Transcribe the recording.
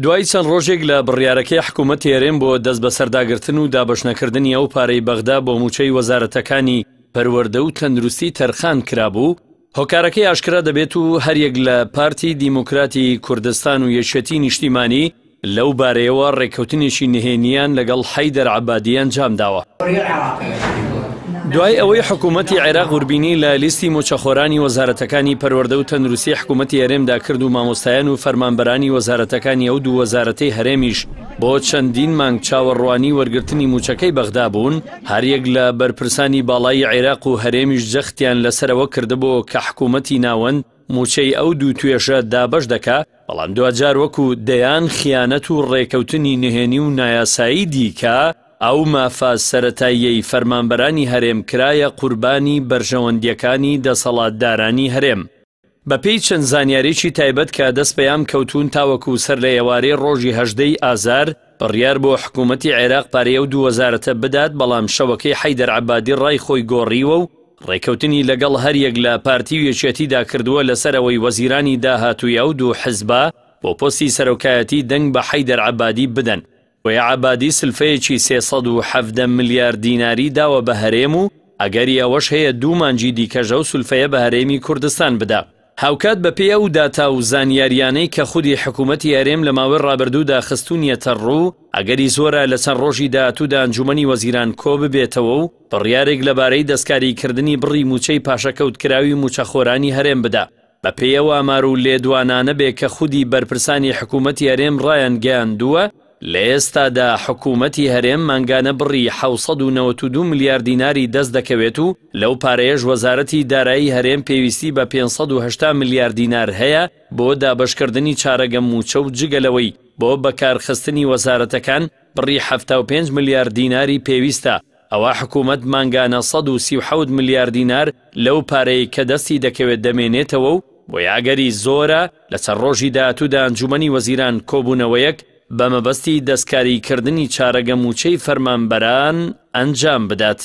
دوای چەند ڕۆژێک لە بڕیارەکەی حکوومەتی هەرێم بۆ دەست بە سەرداگرتن و دابەشنەکردنی ئەو پارەی بەغدا بۆ موچەی وەزارەتەکانی پەروەردە و تەندروستی تەرخان کرابوو، هۆکارەکەی ئاشکرا دەبێت و هەریەک لە پارتی دیموکراتی کوردستان و یەکێتی نیشتیمانی لەو بارەیەوە ڕێککەوتنێکی نهێنیان لەگەڵ حەیدەر عەبادی ئەنجام داوە. دوای ئەوەی حکوومەتی عێراق وربینی لە لیستی موچەخۆرانی وەزارەتەکانی پەروەردە و تەندروستی حکوومەتی هەرێمدا کرد و مامۆستایان و فەرمانبەرانی وەزارەتەکانی ئەو دوو وەزارەتەی هەرێمیش بۆ چەندین مانگ چاوەڕوانی وەرگرتنی موچەکەی بەغدا بوون، هەریەک لە بەرپرسانی باڵای عێراق و هەرێمیش جەختیان لەسەرەوە کردبوو کە حکوومەتی ناوەند موچەی ئەو دوو توێژە دابەش دەکا، بەڵام دوجار وەکو دەیان خیانەت و ڕێکەوتنی نهێنی و نایاسایی دیکە ئەو مافاز سەرەتاییەی فەرمانبەرانی هەرێم کرایە قوربانی بەرژەوەندیەکانی دەسەڵاتدارانی هەرێم. بەپێی چەند زانیاریی تایبەت کە دەست پێیان کەوتون تاوەکو سەر لە ئێوارەی ڕۆژی 18 ئازار بڕیار بۆ حکوومەتی عێراق پارەیە و دوو وەزارەتە بدات، بەڵام شەوەکەی حەیدەر عەبادی ڕای خۆی گۆڕیوە و ڕێکەوتنی لەگەڵ هەریەک لە پارتی و یەکێتیدا کردووە لەسەرەوەی وەزیرانی داهاتووی ئەو دوو حزبە بۆ پۆستی سەرۆکایەتی دەنگ بە حەیدەر عەبادی بدەن. وەیە عەبادی سلفەیەکی 370 ملیار دیناری داوە بە هەرێم و ئەگەری ئەوەش هەیە دوو مانجی دیکەژە و سولفەیە بە هەرێمی کوردستان بدا. هاوکات بە پێی ئەو داتا و زانیاریانەی کە خودی حکوومەتی هەرێم لە ماوەی ڕابردوودا خستونیەتە ڕوو، ئەگەری زۆرە لە چەند ڕۆژی داهاتوودا ئەنجومەنی وەزیران کۆ ببێتەوە و بڕیارێک لەبارەی دەستکاریکردنی بڕی موچەی پاشەکەوتکراوی موچەخۆرانی هەرێم بدا. بە پێی ئەوە ئامار و لێدوانانە بێ کە خودی بەرپرسانی حکوومەتی هەرێم ڕایان گەیاندووە، لە ئێستادا حکوومەتی هەرێم مانگانە بڕی 792 ملیار دیناری دەست دەکەوێت و لەو پارەیەش وەزارەتی دارایی هەرێم پێویستی بە 580 ملیار دینار هەیە بۆ دابەشکردنی چارەگە موچە و جگەلەوەی بۆ بەکارخستنی وەزارەتەکان بڕی 75 ملیار دیناری پێویستە. ئەوە حکوومەت مانگانە 137 ملیار دینار لەو پارەی کە دەستی دەکەوێت دەمێنێتەوە و بۆ یاگەری زۆرە لە چەند ڕۆژی داهاتوودا ئەنجومەنی وەزیران کۆبوونەوەیەک بە مەبەستی دەستکاریکردنی چارەگە موچەی فەرمانبەران ئەنجام بدات.